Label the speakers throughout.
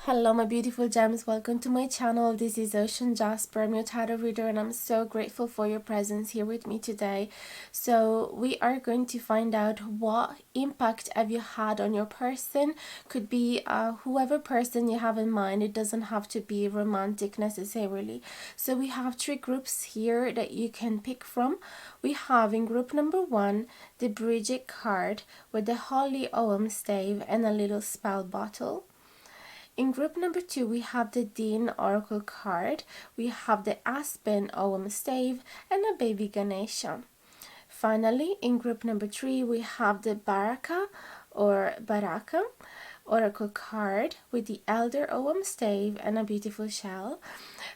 Speaker 1: Hello my beautiful gems, welcome to my channel. This is Jasper. I'm your tarot reader and I'm so grateful for your presence here with me today. So we are going to find out what impact have you had on your person. Could be whoever person you have in mind. It doesn't have to be romantic necessarily. So we have three groups here that you can pick from. We have in group number 1 the BRIGID card with the Holy Ogham stave and a little spell bottle. In group number 2, we have the DJINN Oracle card, we have the Aspen Ogham stave, and a baby Ganesha. Finally, in group number 3, we have the BARAKA or BARAKA Oracle card with the Elder Ogham stave and a beautiful shell.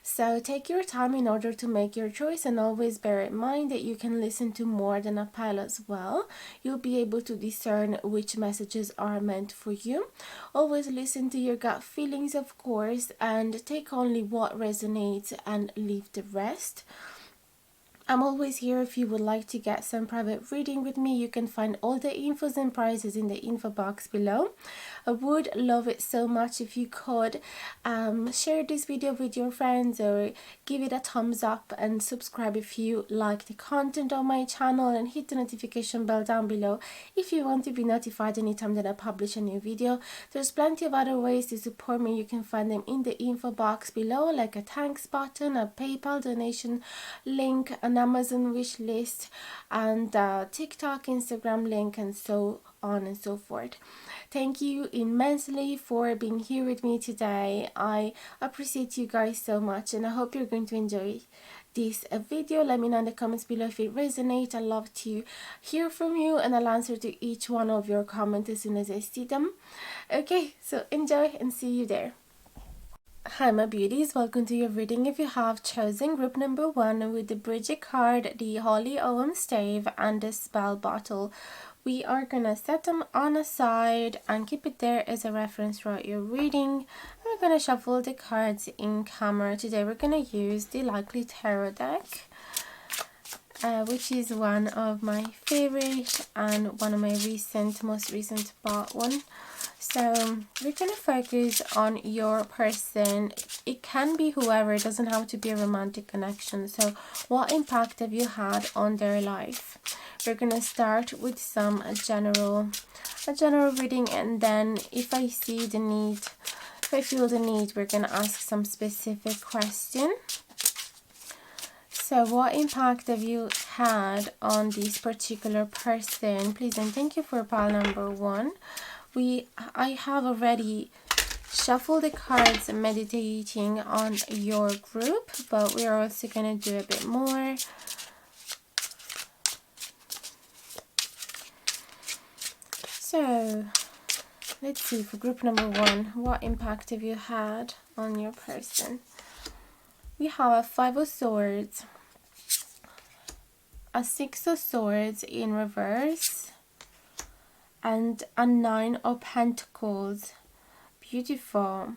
Speaker 1: So take your time in order to make your choice, and always bear in mind that you can listen to more than a pile as well. You'll be able to discern which messages are meant for you. Always listen to your gut feelings, of course, and take only what resonates and leave the rest. I'm always here if you would like to get some private reading with me. You can find all the infos and prices in the info box below. I would love it so much if you could share this video with your friends or give it a thumbs up and subscribe if you like the content on my channel, and hit the notification bell down below if you want to be notified anytime that I publish a new video. There's plenty of other ways to support me. You can find them in the info box below, like a thanks button, a PayPal donation link, an Amazon wish list, and TikTok, Instagram link, and so on and so forth. Thank you immensely for being here with me today. I appreciate you guys so much, and I hope you're going to enjoy this video. Let me know in the comments below if it resonates. I love to hear from you, and I'll answer to each one of your comments as soon as I see them. Okay, so enjoy and see you there. Hi my beauties, welcome to your reading. If you have chosen group number 1 with the BRIGID card, the Holy Ogham stave, and the spell bottle, we are gonna set them on a side and keep it there as a reference throughout your reading. We're gonna shuffle the cards in camera. Today we're gonna use the Likely Tarot deck, which is one of my favorite and one of my most recent bought one. So we're gonna focus on your person. It can be whoever, it doesn't have to be a romantic connection. So what impact have you had on their life? We're gonna start with some general reading, and then if I feel the need, we're gonna ask some specific question. So what impact have you had on this particular person? Please and thank you for pile number 1. I have already shuffled the cards meditating on your group, but we are also going to do a bit more. So let's see, for group number 1, what impact have you had on your person? We have a 5 of Swords, a 6 of Swords in reverse, and a 9 of Pentacles. Beautiful,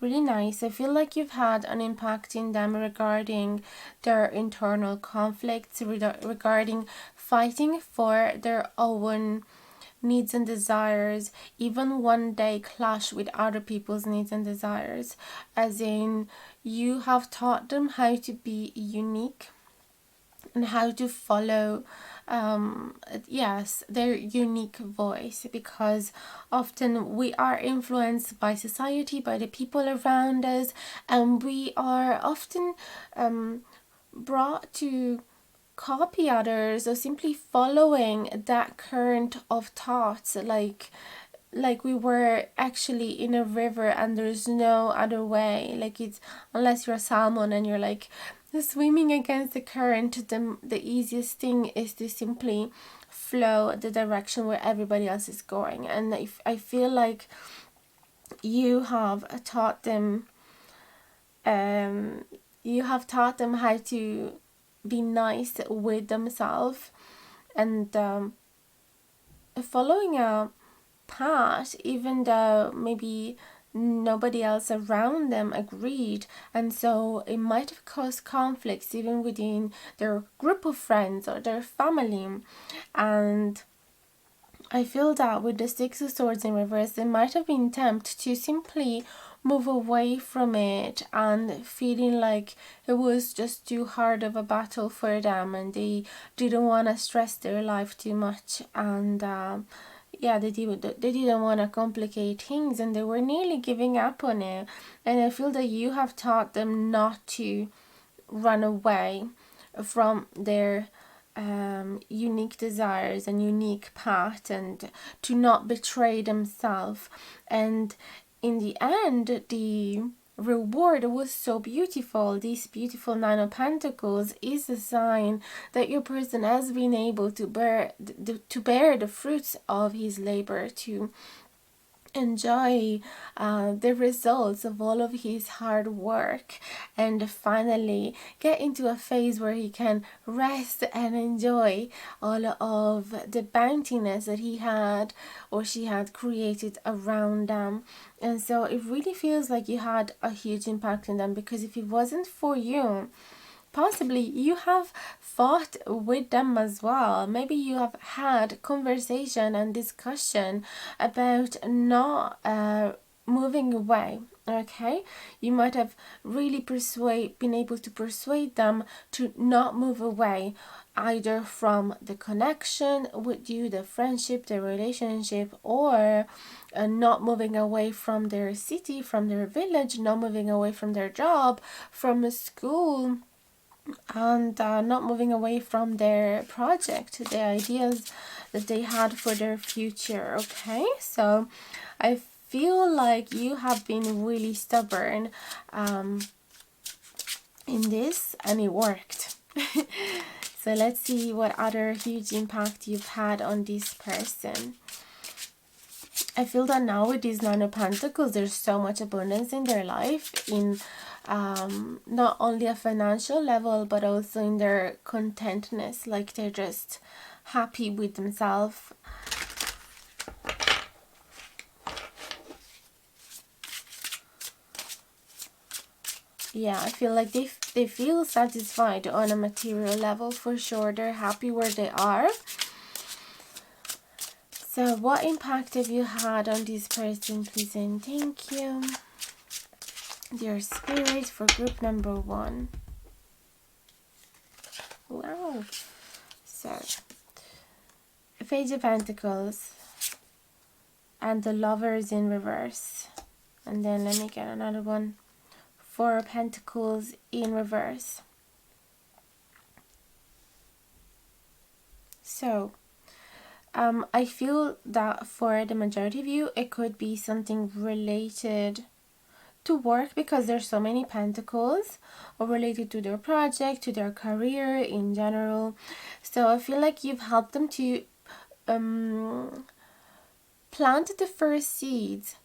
Speaker 1: really nice. I feel like you've had an impact in them regarding their internal conflicts, regarding fighting for their own needs and desires, even one day clash with other people's needs and desires, as in you have taught them how to be unique and how to follow their unique voice, because often we are influenced by society, by the people around us, and we are often brought to copy others or simply following that current of thoughts, like we were actually in a river and there's no other way, like it's, unless you're a salmon and you're like swimming against the current, the easiest thing is to simply flow the direction where everybody else is going. And I feel like you have taught them how to be nice with themselves, and following a path even though maybe nobody else around them agreed, and so it might have caused conflicts even within their group of friends or their family. And I feel that with the 6 of Swords in reverse, they might have been tempted to simply move away from it and feeling like it was just too hard of a battle for them, and they didn't want to stress their life too much, and yeah, they didn't want to complicate things, and they were nearly giving up on it. And I feel that you have taught them not to run away from their unique desires and unique path, and to not betray themselves. And in the end, the reward was so beautiful. This beautiful Nine of Pentacles is a sign that your person has been able to bear the fruits of his labor, to enjoy the results of all of his hard work, and finally get into a phase where he can rest and enjoy all of the bountiness that he had or she had created around them. And so it really feels like you had a huge impact on them, because if it wasn't for you, possibly you have fought with them as well. Maybe you have had conversation and discussion about not moving away. Okay, you might have really been able to persuade them to not move away, either from the connection with you, the friendship, the relationship, or not moving away from their city, from their village, not moving away from their job, from a school, and not moving away from their project, the ideas that they had for their future. Okay, so I feel like you have been really stubborn in this, and it worked. So let's see what other huge impact you've had on this person. I feel that now with these Nine of Pentacles, there's so much abundance in their life, in not only a financial level, but also in their contentness. Like they're just happy with themselves. Yeah, I feel like they feel satisfied on a material level for sure. They're happy where they are. So what impact have you had on this person, please, and thank you. Dear Spirit, for group number 1. Wow. So, Page of Pentacles and the Lovers in reverse. And then let me get another one. 4 of Pentacles in reverse. So, I feel that for the majority of you, it could be something related to work, because there's so many pentacles, or related to their project, to their career in general. So I feel like you've helped them to plant the first seeds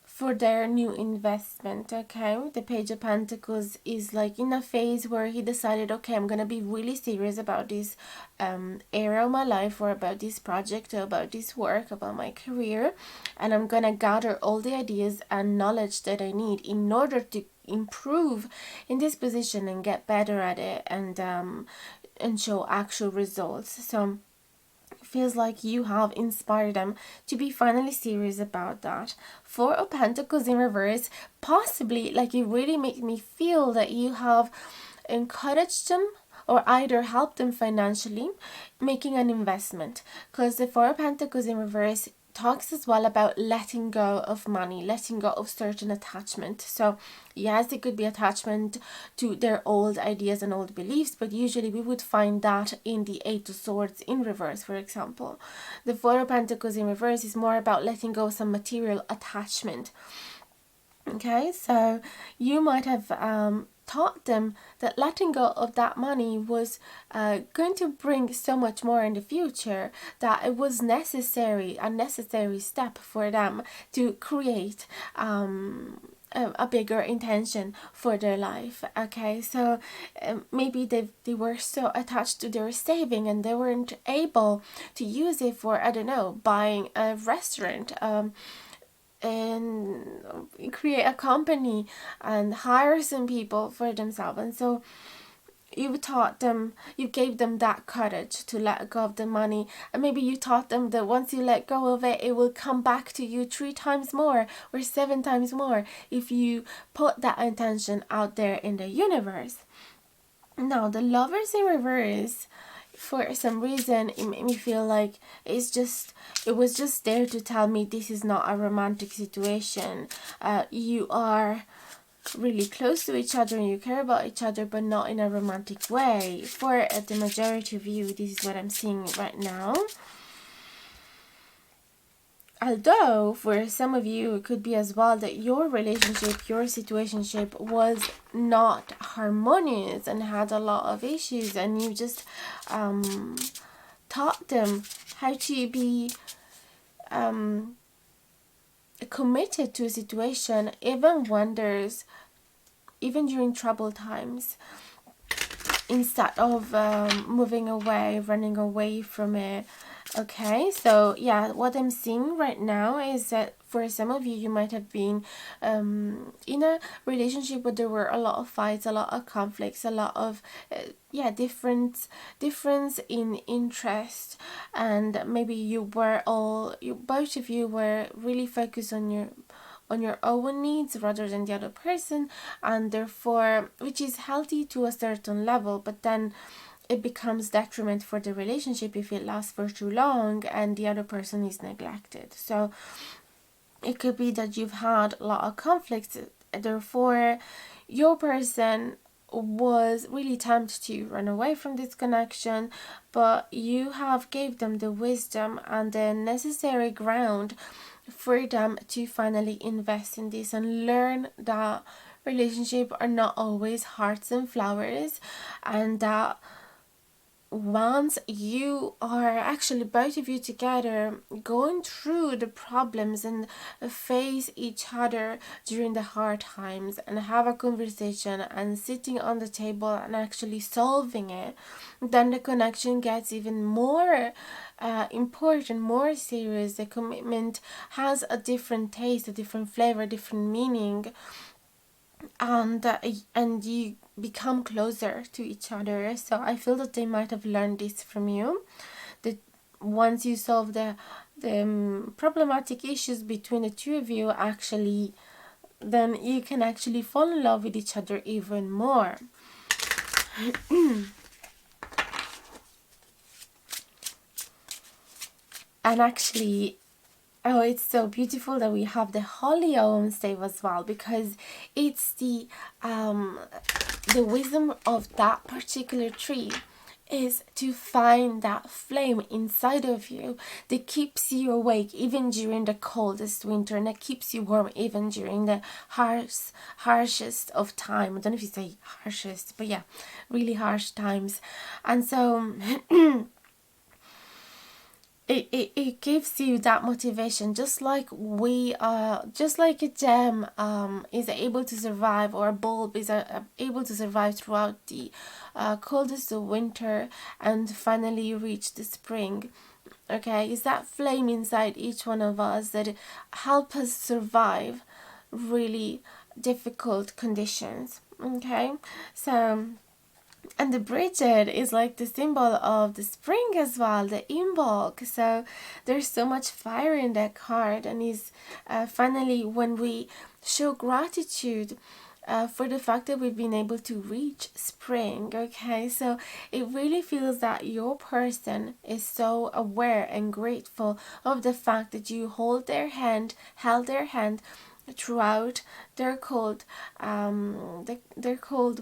Speaker 1: for their new investment. Okay, the Page of Pentacles is like in a phase where he decided, okay, I'm gonna be really serious about this area of my life, or about this project, or about this work, about my career, and I'm gonna gather all the ideas and knowledge that I need in order to improve in this position and get better at it, and show actual results. So feels like you have inspired them to be finally serious about that. 4 of Pentacles in reverse, possibly like it really makes me feel that you have encouraged them, or either helped them financially making an investment, because the 4 of Pentacles in reverse talks as well about letting go of money, letting go of certain attachment. So yes, it could be attachment to their old ideas and old beliefs, but usually we would find that in the 8 of Swords in reverse, for example. The 4 of Pentacles in reverse is more about letting go of some material attachment. Okay, so you might have taught them that letting go of that money was going to bring so much more in the future, that it was a necessary step for them to create a bigger intention for their life. Okay, so maybe they were so attached to their saving, and they weren't able to use it for, I don't know, buying a restaurant, and create a company and hire some people for themselves. And so you taught them, you gave them that courage to let go of the money, and maybe you taught them that once you let go of it, it will come back to you 3 times more or 7 times more if you put that intention out there in the universe. Now, the Lovers in reverse, for some reason, it made me feel like it was just there to tell me this is not a romantic situation. You are really close to each other and you care about each other, but not in a romantic way. For the majority of you, this is what I'm seeing right now. Although for some of you it could be as well that your relationship, your situationship was not harmonious and had a lot of issues, and you just taught them how to be committed to a situation even during troubled times, instead of moving away, running away from it. Okay, so yeah, what I'm seeing right now is that for some of you, you might have been in a relationship where there were a lot of fights, a lot of conflicts, a lot of difference in interest, and maybe both of you were really focused on your own needs rather than the other person, and therefore, which is healthy to a certain level, but then it becomes detriment for the relationship if it lasts for too long and the other person is neglected. So it could be that you've had a lot of conflicts, therefore your person was really tempted to run away from this connection, but you have gave them the wisdom and the necessary ground for them to finally invest in this and learn that relationships are not always hearts and flowers, and that once you are actually both of you together going through the problems and face each other during the hard times and have a conversation and sitting on the table and actually solving it, then the connection gets even more important, more serious. The commitment has a different taste, a different flavor, different meaning, and you become closer to each other. So I feel that they might have learned this from you, that once you solve the problematic issues between the two of you, actually then you can actually fall in love with each other even more. And actually, oh, it's so beautiful that we have the Holy Om stave as well, because it's the wisdom of that particular tree is to find that flame inside of you that keeps you awake even during the coldest winter, and that keeps you warm even during the harshest of time. I don't know if you say harshest, but yeah, really harsh times. And so it gives you that motivation, just like just like a gem is able to survive, or a bulb is able to survive throughout the coldest of winter and finally reach the spring. Okay, is that flame inside each one of us that help us survive really difficult conditions. Okay, so, and the BRIGID is like the symbol of the spring as well, the invoke. So there's so much fire in that card, and is finally when we show gratitude for the fact that we've been able to reach spring. Okay, so it really feels that your person is so aware and grateful of the fact that you held their hand throughout their cold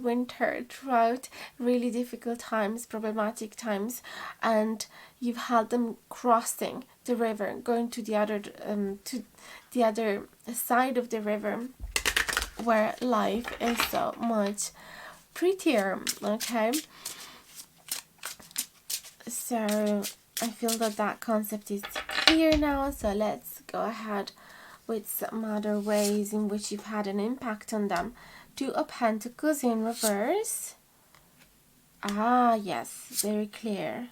Speaker 1: winter, throughout really difficult times, problematic times, and you've had them crossing the river, going to the other side of the river, where life is so much prettier. Okay, so I feel that concept is clear now, so let's go ahead with some other ways in which you've had an impact on them. Two of Pentacles in reverse. Ah, yes, very clear.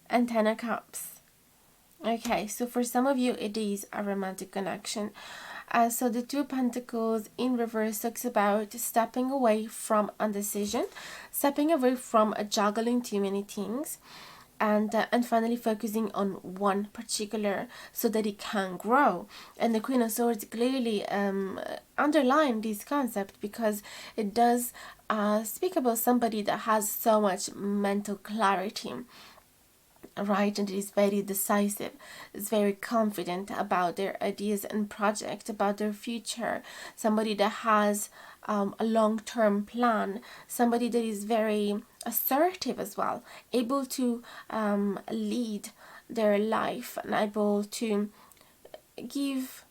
Speaker 1: And Ten of Cups. Okay, so for some of you, it is a romantic connection. So the Two of Pentacles in reverse talks about stepping away from indecision, stepping away from juggling too many things, and finally focusing on one particular so that it can grow. And the Queen of Swords clearly underline this concept because it does speak about somebody that has so much mental clarity, right? And is very decisive, is very confident about their ideas and project, about their future, somebody that has a long-term plan, somebody that is very assertive as well, able to lead their life and able to give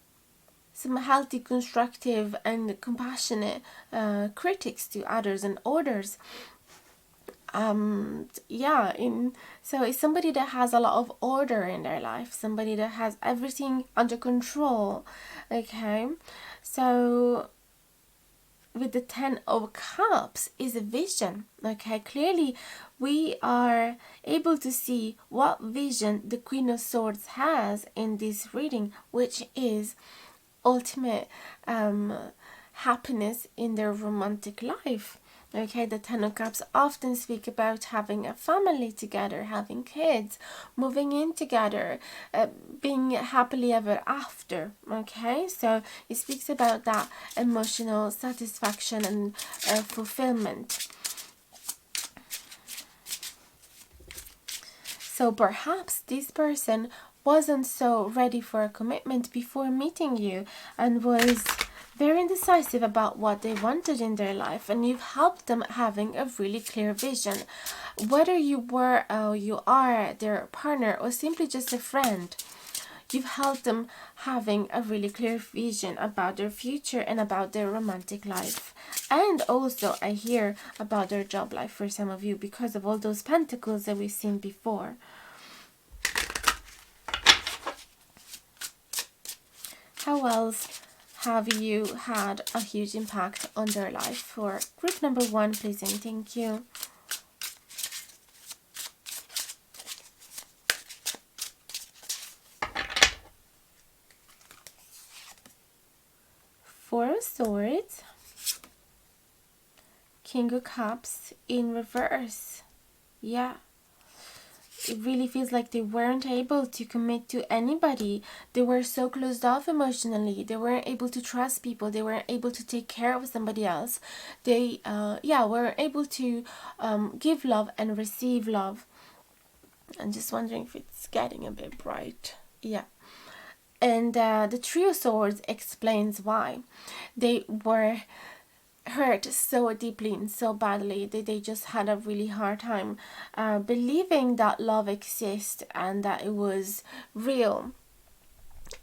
Speaker 1: some healthy, constructive and compassionate critics to others and orders. So it's somebody that has a lot of order in their life, somebody that has everything under control. Okay, so with the Ten of Cups is a vision. Okay, clearly we are able to see what vision the Queen of Swords has in this reading, which is ultimate happiness in their romantic life. Okay, the Ten of Cups often speak about having a family together, having kids, moving in together, being happily ever after. Okay, so it speaks about that emotional satisfaction and fulfillment. So perhaps this person wasn't so ready for a commitment before meeting you and was very indecisive about what they wanted in their life, and you've helped them having a really clear vision. Whether you were or you are their partner or simply just a friend, you've helped them having a really clear vision about their future and about their romantic life. And also I hear about their job life for some of you because of all those pentacles that we've seen before. How else have you had a huge impact on their life? For group number 1, please and thank you. Four of Swords, King of Cups in reverse. Yeah. It really feels like they weren't able to commit to anybody. They were so closed off emotionally. They weren't able to trust people. They weren't able to take care of somebody else. They, weren't able to give love and receive love. I'm just wondering if it's getting a bit bright. Yeah. And the Three of Swords explains why. They were hurt so deeply and so badly that they just had a really hard time believing that love exists and that it was real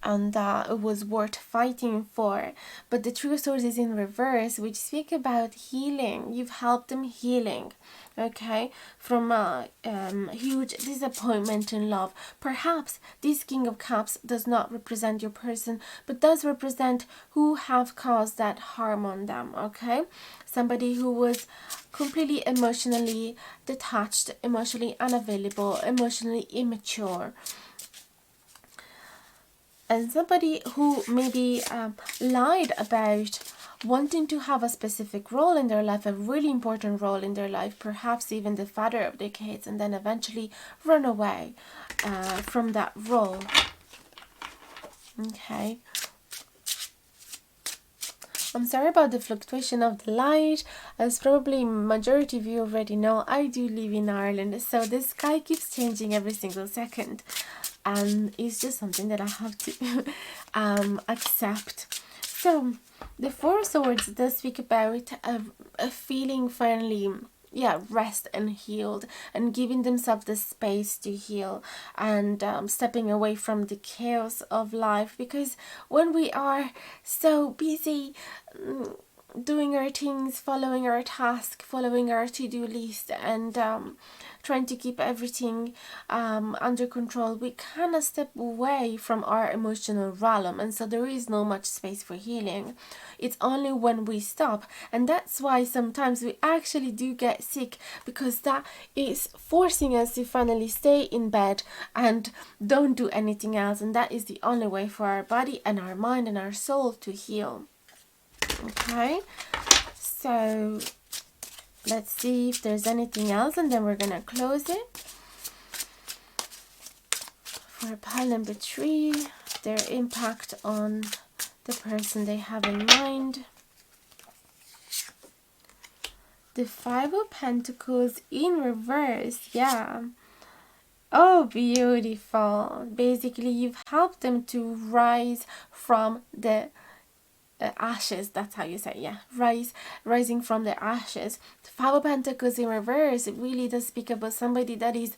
Speaker 1: and that it was worth fighting for. But the Three of Swords is in reverse, which speak about healing. You've helped them healing, okay, from a huge disappointment in love. Perhaps this King of Cups does not represent your person, but does represent who have caused that harm on them, okay? Somebody who was completely emotionally detached, emotionally unavailable, emotionally immature, and somebody who maybe lied about wanting to have a specific role in their life, a really important role in their life, perhaps even the father of their kids, and then eventually run away from that role. Okay. I'm sorry about the fluctuation of the light. As probably majority of you already know, I do live in Ireland, so the sky keeps changing every single second. And it's just something that I have to accept. So the Four of Swords does speak about a feeling finally rest and healed, and giving themselves the space to heal, and stepping away from the chaos of life, because when we are so busy doing our things, following our task, following our to-do list, and trying to keep everything under control, we kind of step away from our emotional realm, and so there is no much space for healing. It's only when we stop, and that's why sometimes we actually do get sick, because that is forcing us to finally stay in bed and don't do anything else, and that is the only way for our body and our mind and our soul to heal. Okay, so let's see if there's anything else, and then we're gonna close it. For pile number 3, their impact on the person they have in mind. The 5 of Pentacles in reverse, yeah. Oh, beautiful. Basically, you've helped them to rise from the ashes. That's how you say, yeah, rising from the ashes. The 5 of Pentacles in reverse, it really does speak about somebody that is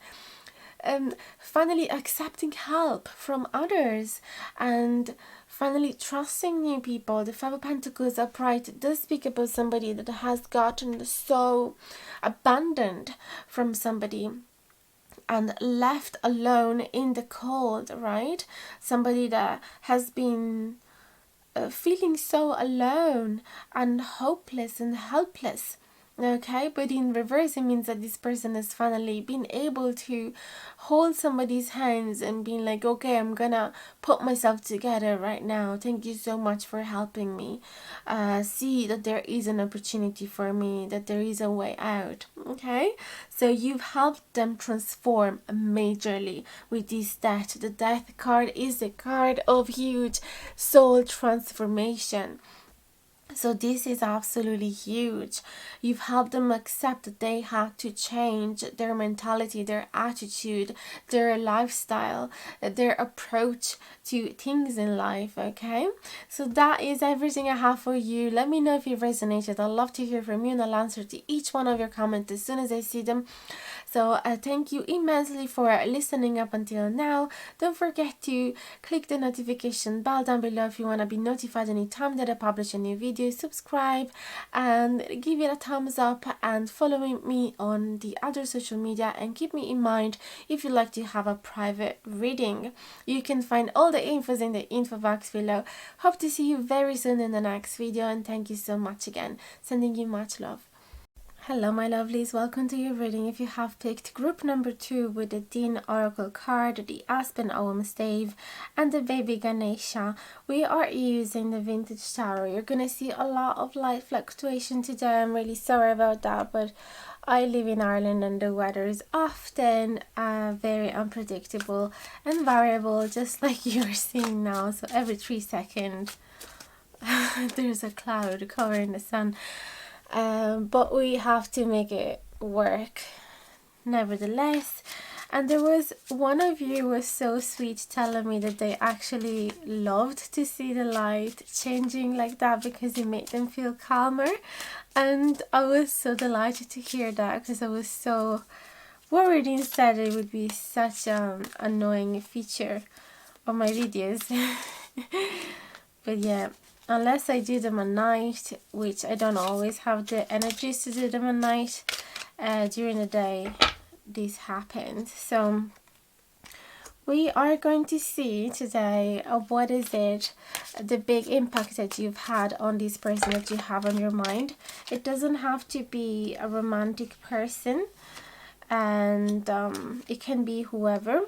Speaker 1: finally accepting help from others and finally trusting new people. The 5 of Pentacles upright does speak about somebody that has gotten so abandoned from somebody and left alone in the cold, right? Somebody that has been feeling so alone and hopeless and helpless. Okay, but in reverse, it means that this person has finally been able to hold somebody's hands and being like, okay, I'm gonna put myself together right now. Thank you so much for helping me. See that there is an opportunity for me, that there is a way out. Okay, so you've helped them transform majorly with this death. The death card is a card of huge soul transformation. So this is absolutely huge. You've helped them accept that they had to change their mentality, their attitude, their lifestyle, their approach to things in life, okay? So that is everything I have for you. Let me know if you resonated. I'd love to hear from you, and I'll answer to each one of your comments as soon as I see them. So thank you immensely for listening up until now. Don't forget to click the notification bell down below if you want to be notified anytime that I publish a new video. Subscribe and give it a thumbs up, and follow me on the other social media, and keep me in mind if you'd like to have a private reading. You can find all the infos in the info box below. Hope to see you very soon in the next video, and thank you so much again. Sending you much love. Hello my lovelies, welcome to your reading. If you have picked group number 2 with the DJINN Oracle card, the Aspen Om stave, and the baby Ganesha, we are using the vintage tarot. You're gonna see a lot of light fluctuation today. I'm really sorry about that, but I live in Ireland and the weather is often very unpredictable and variable, just like you're seeing now. So every 3 seconds there's a cloud covering the sun. But we have to make it work nevertheless. And there was one of you was so sweet telling me that they actually loved to see the light changing like that because it made them feel calmer, and I was so delighted to hear that, because I was so worried instead it would be such an annoying feature of my videos. But yeah, unless I do them at night, which I don't always have the energies to do them at night, during the day this happens. So we are going to see today what is it, the big impact that you've had on this person that you have on your mind. It doesn't have to be a romantic person, and it can be whoever.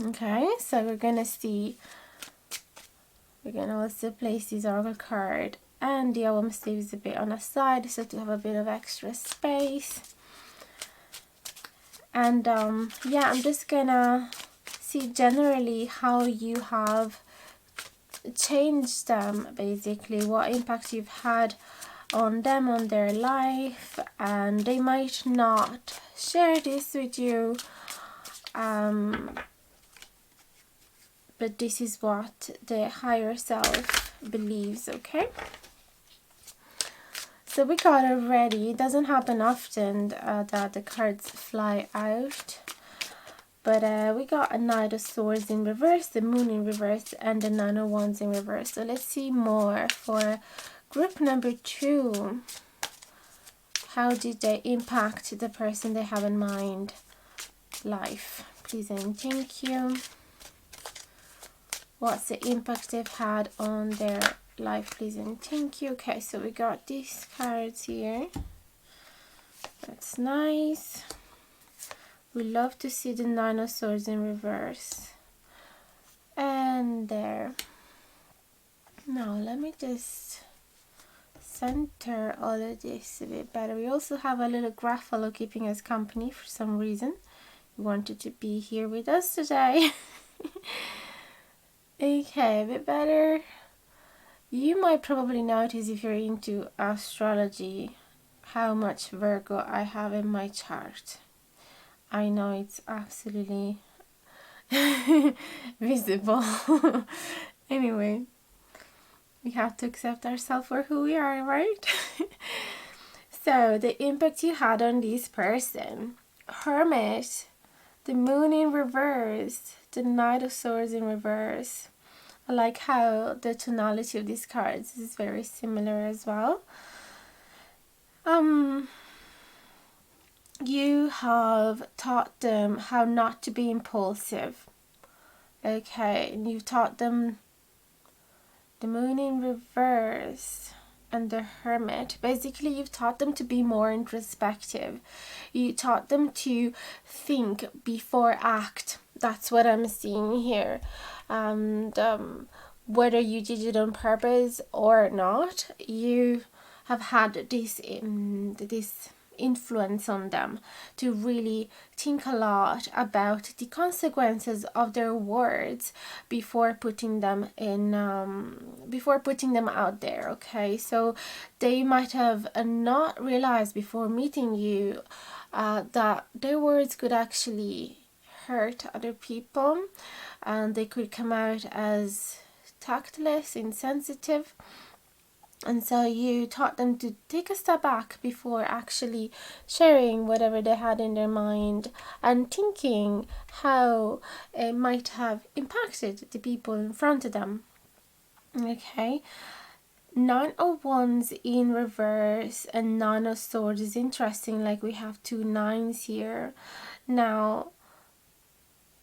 Speaker 1: Okay, so we're gonna see. We're going to also place this oracle card and the Om stave is a bit on the side, so to have a bit of extra space. And yeah, I'm just going to see generally how you have changed them, basically, what impact you've had on them, on their life. And they might not share this with you, but this is what the higher self believes, okay? So we got it ready. It doesn't happen often that the cards fly out. But we got a Knight of Swords in reverse, the Moon in reverse, and the Nine of Wands in reverse. So let's see more for Group number 2. How did they impact the person they have in mind? Life, please and thank you. What's the impact they've had on their life, please and thank you. Okay, so we got these cards here. That's nice. We love to see the 9 of Swords in reverse. And there. Now let me just center all of this a bit better. We also have a little Gruffalo keeping us company for some reason. He wanted to be here with us today. Okay, a bit better. You might probably notice if you're into astrology how much Virgo I have in my chart. I know it's absolutely visible. Anyway, we have to accept ourselves for who we are, right? So the impact you had on this person: Hermit, the Moon in reverse, the Knight of Swords in reverse. I like how the tonality of these cards is very similar as well. You have taught them how not to be impulsive. Okay, and you've taught them the Moon in reverse and the Hermit. Basically, you've taught them to be more introspective. You taught them to think before act. That's what I'm seeing here. And whether you did it on purpose or not, you have had this influence on them to really think a lot about the consequences of their words before putting them in out there. Okay, so they might have not realized before meeting you that their words could actually hurt other people, and they could come out as tactless, insensitive. And so you taught them to take a step back before actually sharing whatever they had in their mind and thinking how it might have impacted the people in front of them. Okay. 9 of Wands in reverse and 9 of Swords is interesting. Like, we have 2 9s here. Now,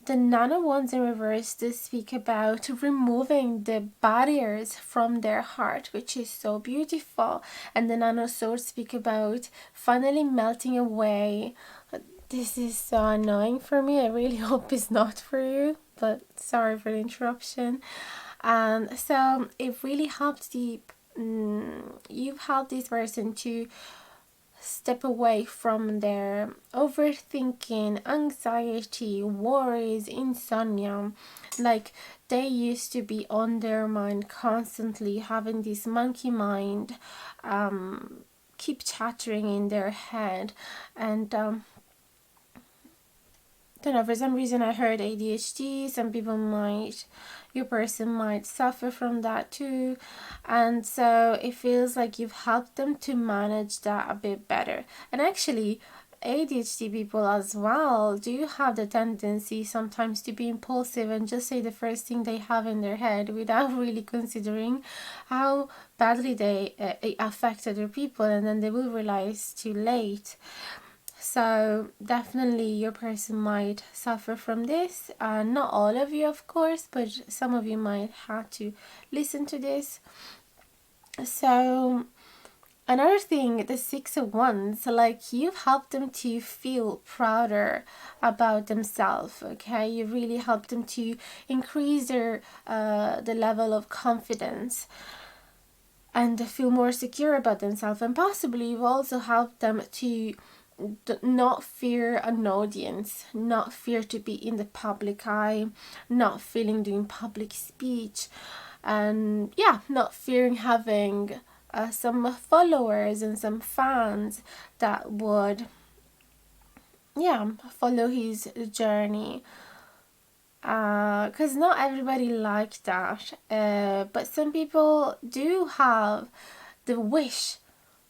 Speaker 1: the 9 of Wands in reverse does speak about removing the barriers from their heart, which is so beautiful. And the 9 of Swords speak about finally melting away. This is so annoying for me. I really hope it's not for you, but sorry for the interruption. So it really helped you've helped this person to step away from their overthinking, anxiety, worries, insomnia. Like, they used to be on their mind constantly, having this monkey mind, keep chattering in their head. And don't know, for some reason I heard ADHD. Some people your person might suffer from that too, and so it feels like you've helped them to manage that a bit better. And actually, ADHD people as well do have the tendency sometimes to be impulsive and just say the first thing they have in their head without really considering how badly they affect other people, and then they will realize too late. So definitely your person might suffer from this. Not all of you, of course, but some of you might have to listen to this. So another thing, the 6 of Wands, like, you've helped them to feel prouder about themselves. Okay, you really helped them to increase their the level of confidence and feel more secure about themselves. And possibly you've also helped them to not fear an audience, not fear to be in the public eye, not feeling doing public speech, and not fearing having some followers and some fans that would follow his journey. Because not everybody likes that, but some people do have the wish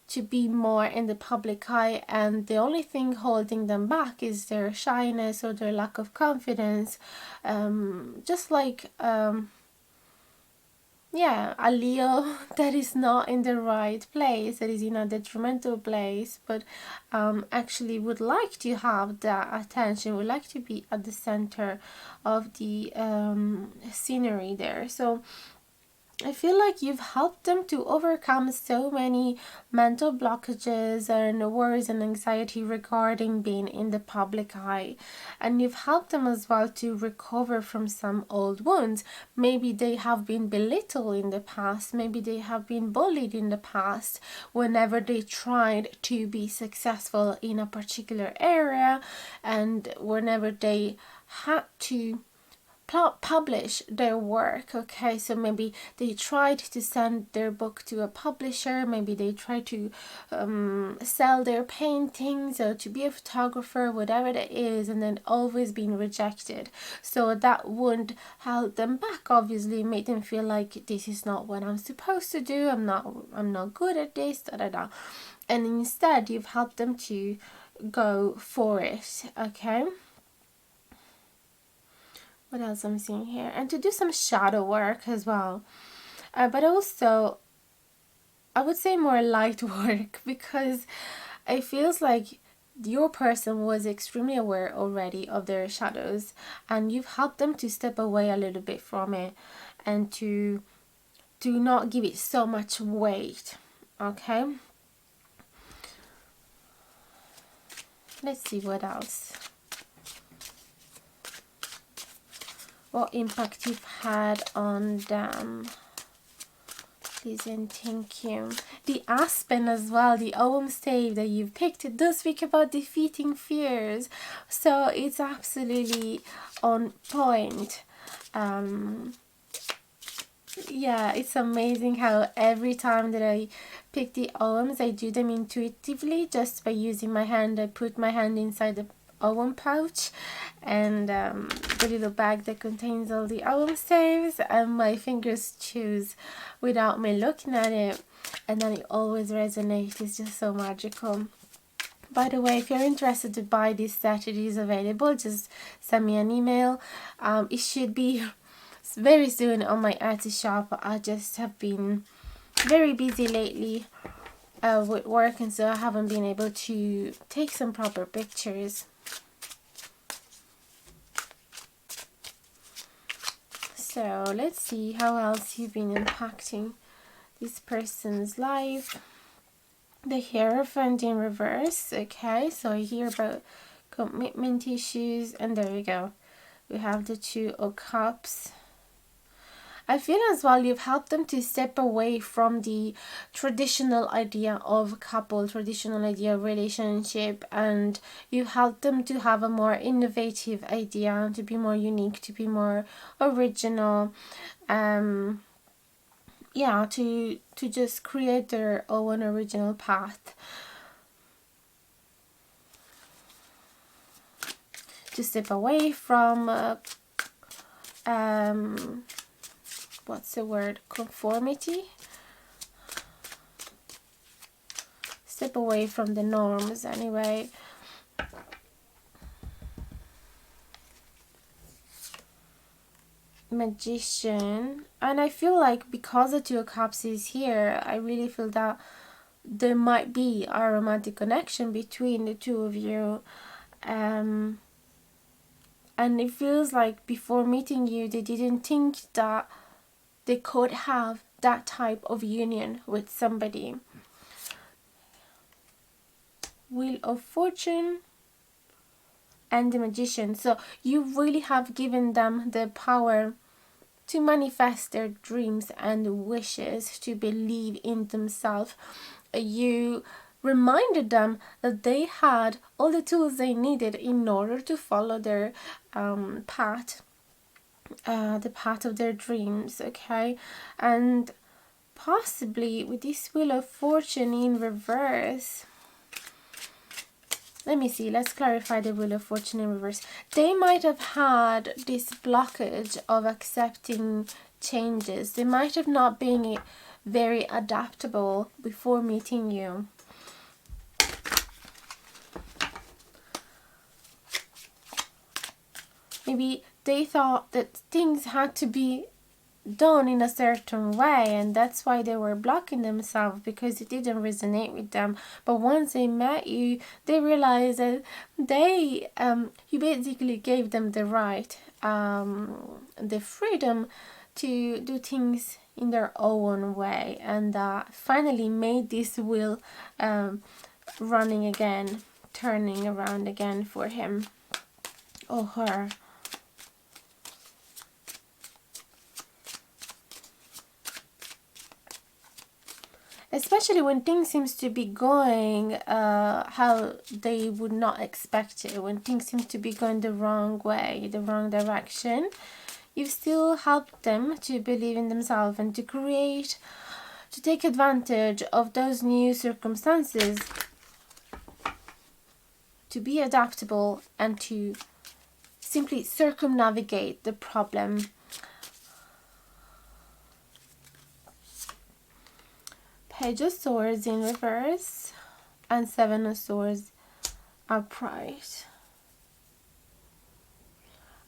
Speaker 1: to be more in the public eye, and the only thing holding them back is their shyness or their lack of confidence. yeah, a Leo that is not in the right place, that is in a detrimental place, but actually would like to have that attention, would like to be at the center of the scenery there. So I feel like you've helped them to overcome so many mental blockages and worries and anxiety regarding being in the public eye. And you've helped them as well to recover from some old wounds. Maybe they have been belittled in the past, maybe they have been bullied in the past whenever they tried to be successful in a particular area, and whenever they had to publish their work. Okay, so maybe they tried to send their book to a publisher, maybe they tried to sell their paintings or to be a photographer, whatever it is, and then always being rejected. So that would hold them back, obviously, made them feel like this is not what I'm supposed to do, I'm not good at this, da da da. And instead you've helped them to go for it. Okay, what else I'm seeing here? And to do some shadow work as well. But also, I would say more light work, because it feels like your person was extremely aware already of their shadows, and you've helped them to step away a little bit from it and to do not give it so much weight. Okay, let's see what else. What impact you've had on them. Please and thank you. The Aspen as well, the Om stave that you've picked, it does speak about defeating fears. So it's absolutely on point. Yeah, it's amazing how every time that I pick the Oms, I do them intuitively just by using my hand. I put my hand inside the Om pouch and the little bag that contains all the Om staves, and my fingers choose without me looking at it, and then it always resonates. It's just so magical. By the way, if you're interested to buy this set, it is available. Just send me an email. It should be very soon on my Etsy shop. I just have been very busy lately with work, and so I haven't been able to take some proper pictures. So let's see how else you've been impacting this person's life. The Hierophant in reverse. Okay, so I hear about commitment issues, and there we go. We have the Two of Cups. I feel as well you've helped them to step away from the traditional idea of couple, traditional idea of relationship, and you helped them to have a more innovative idea, to be more unique, to be more original. Yeah, to just create their own original path. To step away from what's the word? Conformity. Step away from the norms anyway. Magician. And I feel like because the Two of Cups is here, I really feel that there might be a romantic connection between the two of you. And it feels like before meeting you, they didn't think that they could have that type of union with somebody. Wheel of Fortune and the Magician. So you really have given them the power to manifest their dreams and wishes, to believe in themselves. You reminded them that they had all the tools they needed in order to follow their path, the path of their dreams. Okay, and possibly with this Wheel of Fortune in reverse, let me see, let's clarify the Wheel of Fortune in reverse. They might have had this blockage of accepting changes. They might have not been very adaptable before meeting you. Maybe they thought that things had to be done in a certain way, and that's why they were blocking themselves, because it didn't resonate with them. But once they met you, they realized that you basically gave them the right, the freedom to do things in their own way, and finally made this wheel running again, turning around again for him or her. Especially when things seems to be going how they would not expect it, when things seem to be going the wrong way, the wrong direction, you've still helped them to believe in themselves and to take advantage of those new circumstances, to be adaptable and to simply circumnavigate the problem. Page of Swords in reverse and Seven of Swords upright.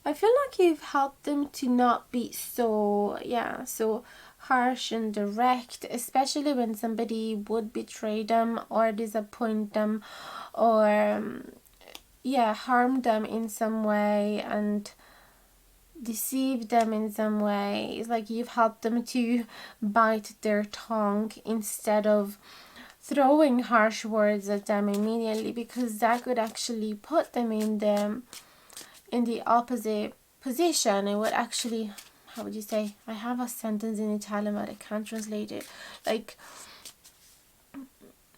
Speaker 1: I feel like you've helped them to not be so harsh and direct, especially when somebody would betray them or disappoint them or harm them in some way and deceive them in some way. It's like you've helped them to bite their tongue instead of throwing harsh words at them immediately, because that could actually put them in the opposite position. It would actually, how would you say, I have a sentence in Italian but I can't translate it, like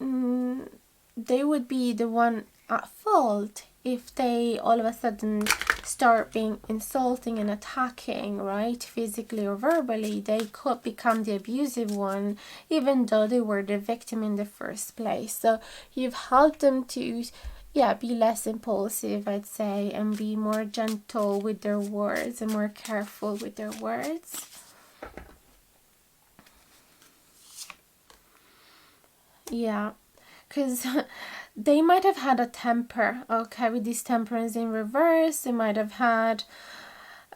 Speaker 1: they would be the one at fault if they all of a sudden start being insulting and attacking, right, physically or verbally. They could become the abusive one even though they were the victim in the first place. So you've helped them to be less impulsive, I'd say, and be more gentle with their words and more careful with their words. Yeah, because they might have had a temper, okay, with this Temperance in reverse. They might have had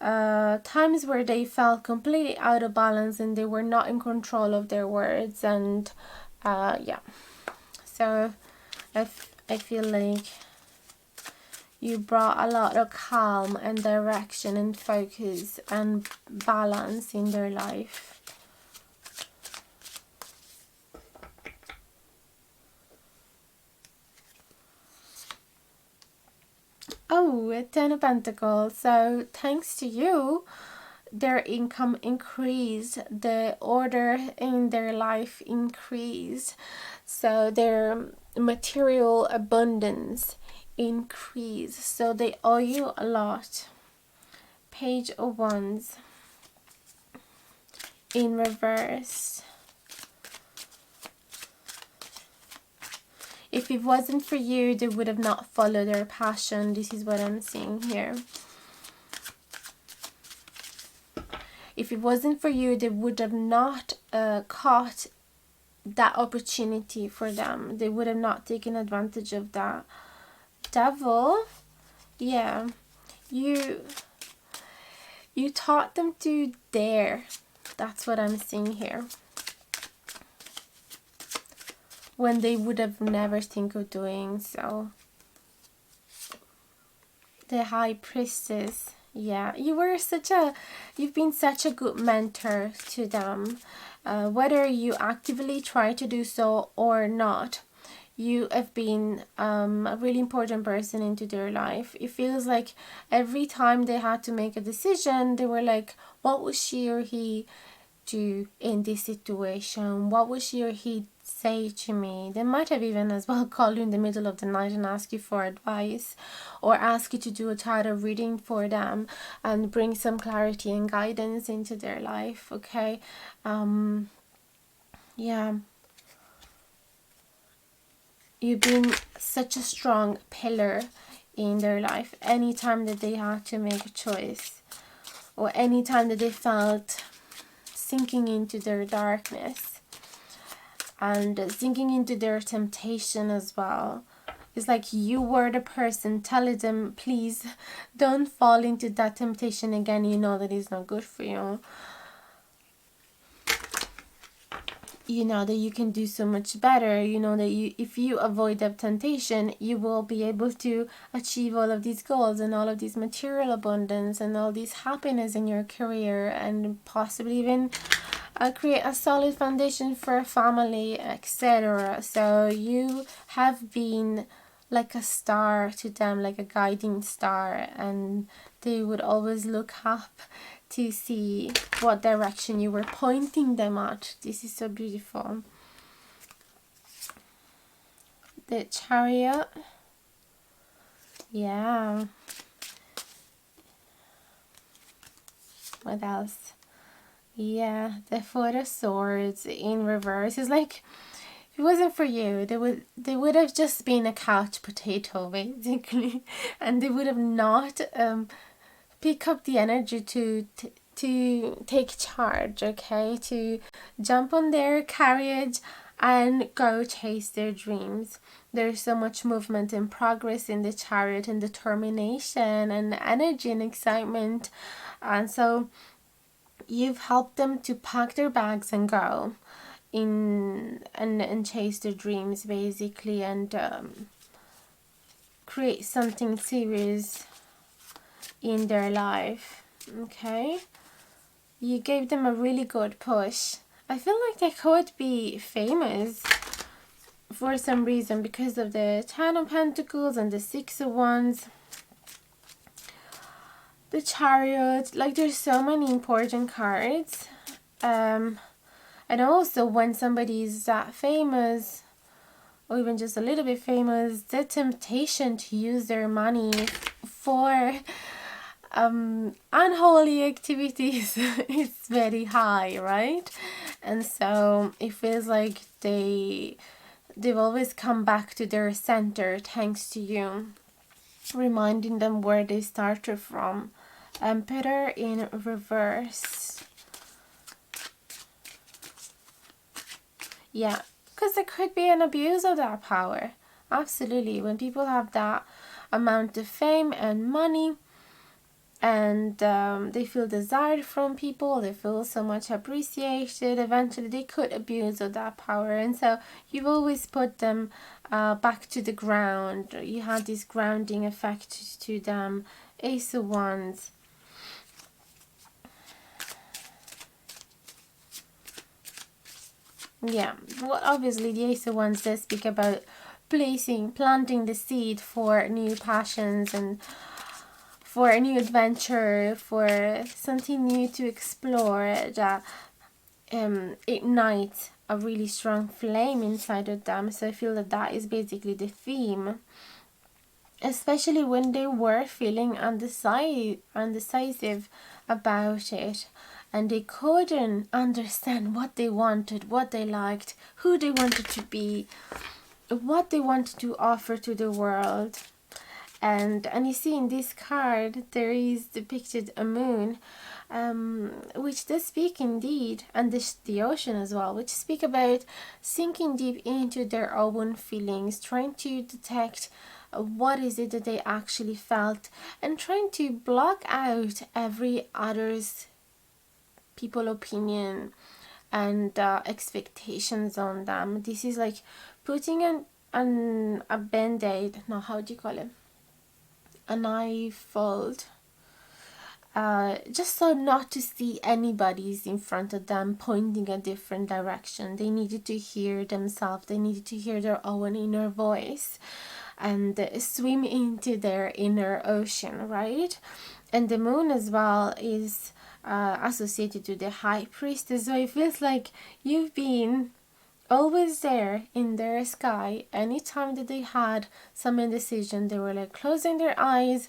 Speaker 1: times where they felt completely out of balance and they were not in control of their words, and so I feel like you brought a lot of calm and direction and focus and balance in their life. Oh, a Ten of Pentacles. So thanks to you, their income increased, the order in their life increased, so their material abundance increased, so they owe you a lot. Page of Wands in reverse. If it wasn't for you, they would have not followed their passion. This is what I'm seeing here. If it wasn't for you, they would have not caught that opportunity for them. They would have not taken advantage of that. Devil, yeah, you taught them to dare. That's what I'm seeing here. When they would have never think of doing so. The High Priestess. Yeah, you've been such a good mentor to them. Whether you actively try to do so or not, you have been a really important person into their life. It feels like every time they had to make a decision, they were like, what would she or he do in this situation? What would she or he say to me? They might have even as well called you in the middle of the night and ask you for advice, or ask you to do a tarot reading for them and bring some clarity and guidance into their life. Okay, yeah, you've been such a strong pillar in their life. Anytime that they had to make a choice, or anytime that they felt sinking into their darkness and sinking into their temptation as well. It's like you were the person telling them, please don't fall into that temptation again. You know that it's not good for you. you know that you can do so much better, you know that you, if you avoid the temptation, you will be able to achieve all of these goals and all of these material abundance and all this happiness in your career, and possibly even create a solid foundation for a family, etc. So you have been like a star to them, like a guiding star, and they would always look up to see what direction you were pointing them at. This is so beautiful. The Chariot. Yeah. What else? Yeah, the Four of Swords in reverse is like, if it wasn't for you, they would have just been a couch potato basically, and they would have not pick up the energy to take charge, okay, to jump on their carriage and go chase their dreams. There's so much movement and progress in the Chariot, and determination and energy and excitement, and so you've helped them to pack their bags and go in and chase their dreams basically, and create something serious in their life. Okay, you gave them a really good push. I feel like they could be famous for some reason because of the Ten of Pentacles and the Six of Wands, the Chariot. Like, there's so many important cards. And also when somebody is that famous, or even just a little bit famous, the temptation to use their money for unholy activities is very high, right? And so it feels like they've always come back to their center thanks to you, reminding them where they started from. Emperor in reverse. Yeah, because there could be an abuse of that power. Absolutely. When people have that amount of fame and money, and they feel desired from people, they feel so much appreciated, eventually they could abuse of that power. And so you've always put them back to the ground. You had this grounding effect to them. Ace of Wands. Yeah, well, obviously the Ace of Wands does speak about planting the seed for new passions and for a new adventure, for something new to explore that ignites a really strong flame inside of them. So I feel that that is basically the theme, especially when they were feeling undecisive about it, and they couldn't understand what they wanted, what they liked, who they wanted to be, what they wanted to offer to the world. And you see in this card there is depicted a moon, which does speak indeed, and the ocean as well, which speak about sinking deep into their own feelings, trying to detect what is it that they actually felt, and trying to block out every other's people opinion and expectations on them. This is like putting a band-aid, no, how do you call it, a knife fold, just so not to see anybody's in front of them pointing a different direction. They needed to hear themselves, they needed to hear their own inner voice and swim into their inner ocean, right? And the moon as well is associated to the High Priestess, so it feels like you've been always there in their sky. Anytime that they had some indecision, they were like closing their eyes,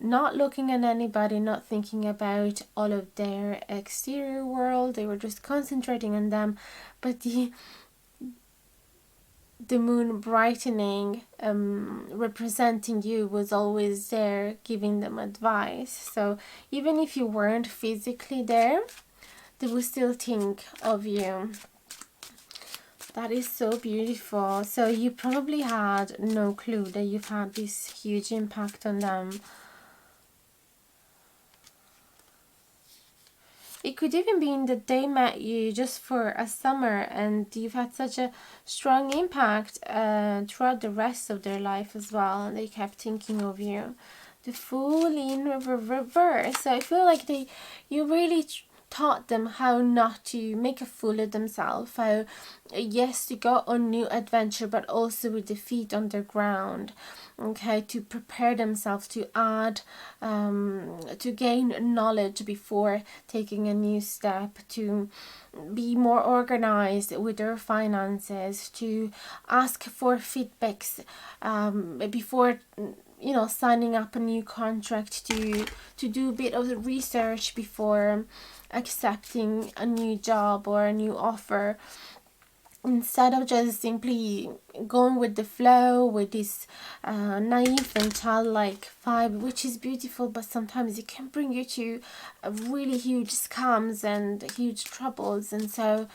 Speaker 1: not looking at anybody, not thinking about all of their exterior world. They were just concentrating on them. But the moon brightening, representing you, was always there giving them advice. So even if you weren't physically there, they would still think of you. That is so beautiful. So you probably had no clue that you've had this huge impact on them. It could even be that they met you just for a summer and you've had such a strong impact throughout the rest of their life as well. And they kept thinking of you. The Fool in reverse. So I feel like you really taught them how not to make a fool of themselves, how yes, to go on new adventure, but also with the feet on the ground, okay, to prepare themselves to add to gain knowledge before taking a new step, to be more organized with their finances, to ask for feedbacks before signing up a new contract, to do a bit of research before accepting a new job or a new offer, instead of just simply going with the flow with this naive and childlike vibe, which is beautiful, but sometimes it can bring you to really huge scams and huge troubles. And so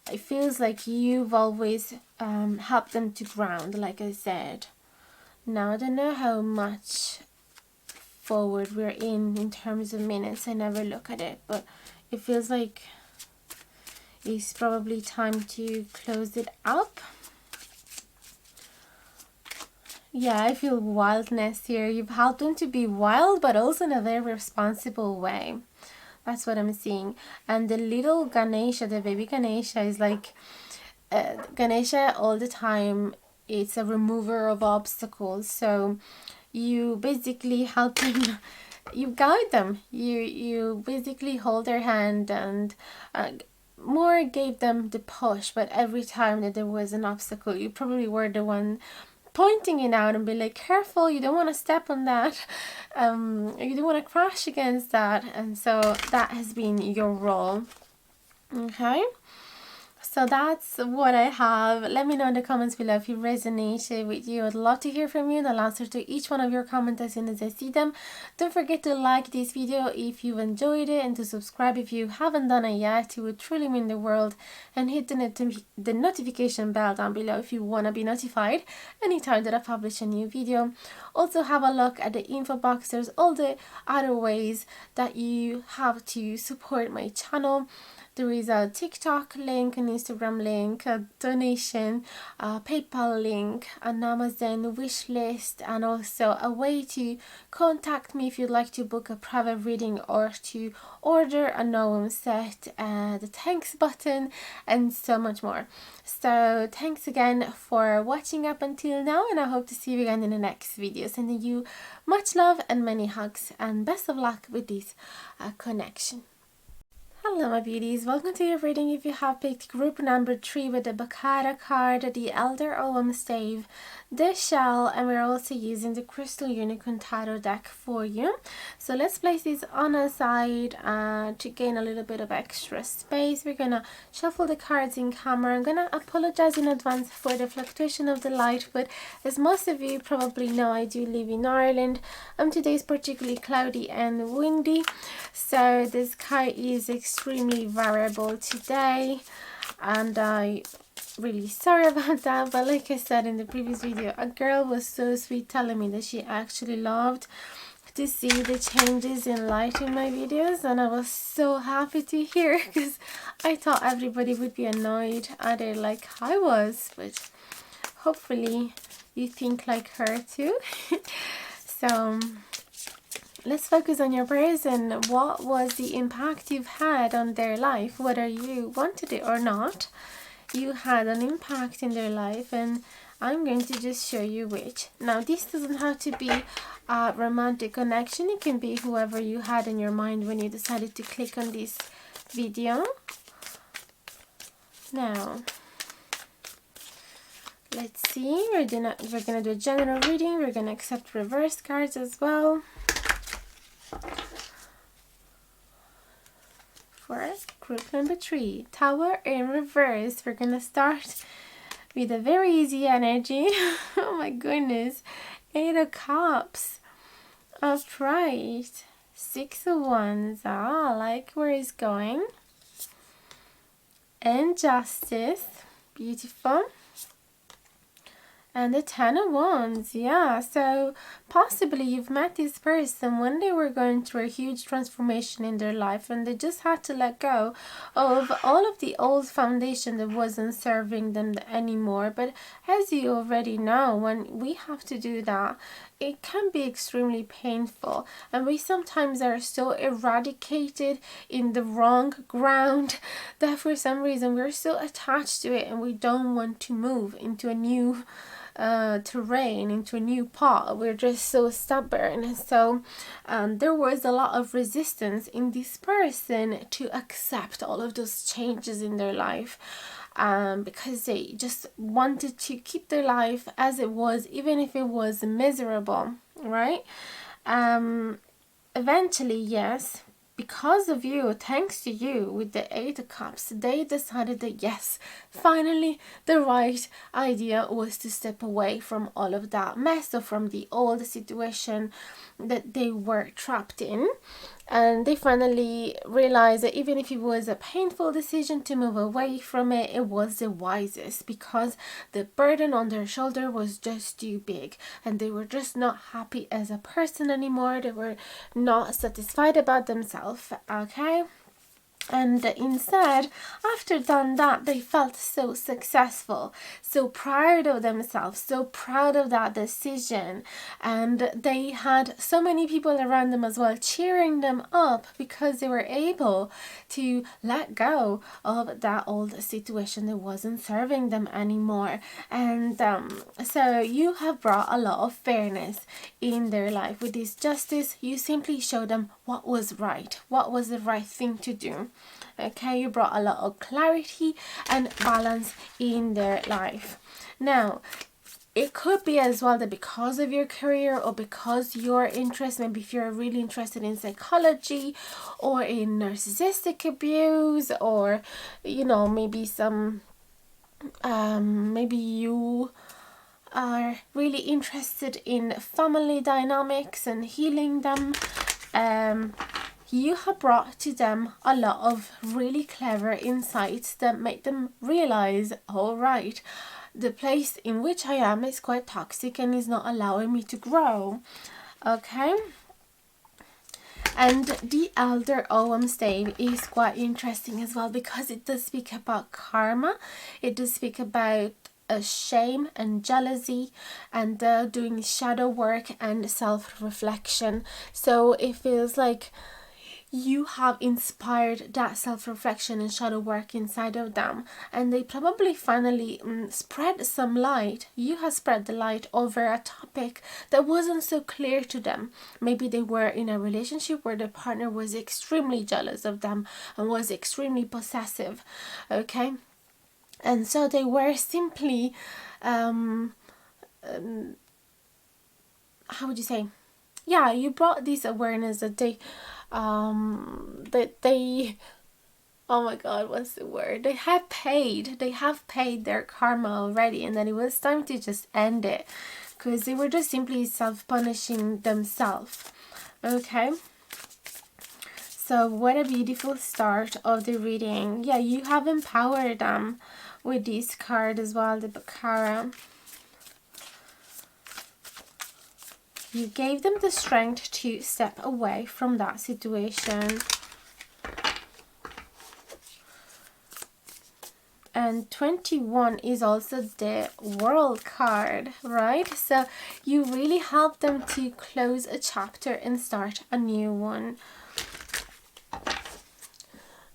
Speaker 1: it feels like you've always helped them to ground, like I said. Now I don't know how much forward we're in terms of minutes. I never look at it, but it feels like it's probably time to close it up. Yeah, I feel wildness here. You've helped them to be wild, but also in a very responsible way. That's what I'm seeing. And the little Ganesha, the baby Ganesha, is like Ganesha all the time. It's a remover of obstacles. So you basically help them, you guide them, you basically hold their hand and more gave them the push. But every time that there was an obstacle, you probably were the one pointing it out and be like, careful, you don't want to step on that, you don't want to crash against that. And so that has been your role. Okay, so that's what I have. Let me know in the comments below if it resonated with you. I'd love to hear from you, and I'll answer to each one of your comments as soon as I see them. Don't forget to like this video if you enjoyed it, and to subscribe if you haven't done it yet. It would truly mean the world. And hit the notification bell down below if you want to be notified anytime that I publish a new video. Also have a look at the info box. There's all the other ways that you have to support my channel. There is a TikTok link, an Instagram link, a donation, a PayPal link, an Amazon wish list, and also a way to contact me if you'd like to book a private reading or to order a Noam set, the thanks button, and so much more. So thanks again for watching up until now, and I hope to see you again in the next video. Sending you much love and many hugs, and best of luck with this connection. Hello my beauties, welcome to your reading. If you have picked group number 3 with the BARAKA card, the Elder Ogham Stave, the Shell, and we're also using the Crystal Unicorn Tarot deck for you. So let's place this on a side to gain a little bit of extra space. We're gonna shuffle the cards in camera. I'm gonna apologize in advance for the fluctuation of the light, but as most of you probably know, I do live in Ireland. Today is particularly cloudy and windy, so the sky is extremely variable today, and I really sorry about that. But like I said in the previous video, a girl was so sweet telling me that she actually loved to see the changes in light in my videos, and I was so happy to hear, because I thought everybody would be annoyed at it like I was, but hopefully you think like her too. So let's focus on your person. What was the impact you've had on their life? Whether you wanted it or not, you had an impact in their life, and I'm going to just show you which. Now, this doesn't have to be a romantic connection. It can be whoever you had in your mind when you decided to click on this video. Now, let's see. We're gonna do a general reading. We're gonna accept reverse cards as well. For group number 3, Tower in reverse, we're gonna start with a very easy energy. Oh my goodness, 8 of Cups, upright, 6 of Wands. I like where it's going. And Justice, beautiful. And the Ten of Wands, yeah. So possibly you've met this person when they were going through a huge transformation in their life, and they just had to let go of all of the old foundation that wasn't serving them anymore. But as you already know, when we have to do that, it can be extremely painful, and we sometimes are so eradicated in the wrong ground that for some reason we're so attached to it and we don't want to move into a new terrain, into a new path. We're just so stubborn. So there was a lot of resistance in this person to accept all of those changes in their life, because they just wanted to keep their life as it was, even if it was miserable, right? Eventually, yes, because of you, thanks to you, with the Eight of Cups, they decided that yes, finally the right idea was to step away from all of that mess, or from the old situation that they were trapped in. And they finally realized that even if it was a painful decision to move away from it, it was the wisest, because the burden on their shoulder was just too big, and they were just not happy as a person anymore. They were not satisfied about themselves, okay? And instead, after done that, they felt so successful, so proud of themselves, so proud of that decision. And they had so many people around them as well cheering them up, because they were able to let go of that old situation that wasn't serving them anymore. And so you have brought a lot of fairness in their life. With this justice, you simply showed them what was right, what was the right thing to do. Okay, you brought a lot of clarity and balance in their life. Now, it could be as well that because of your career, or because your interest, maybe if you're really interested in psychology or in narcissistic abuse, or you know, maybe some maybe you are really interested in family dynamics and healing them, you have brought to them a lot of really clever insights that make them realize, all right, the place in which I am is quite toxic and is not allowing me to grow. Okay. And the Elder Ogham stave is quite interesting as well, because it does speak about karma. It does speak about shame and jealousy, and doing shadow work and self-reflection. So it feels like you have inspired that self-reflection and shadow work inside of them, and they probably finally spread some light. You have spread the light over a topic that wasn't so clear to them. Maybe they were in a relationship where the partner was extremely jealous of them and was extremely possessive, okay? And so they were simply how would you say, yeah, you brought this awareness that they oh my god, what's the word, they have paid their karma already, and then it was time to just end it, because they were just simply self-punishing themselves. Okay, so what a beautiful start of the reading. Yeah, you have empowered them with this card as well, the Baccarat. You gave them the strength to step away from that situation. And 21 is also the World card, right? So you really help them to close a chapter and start a new one.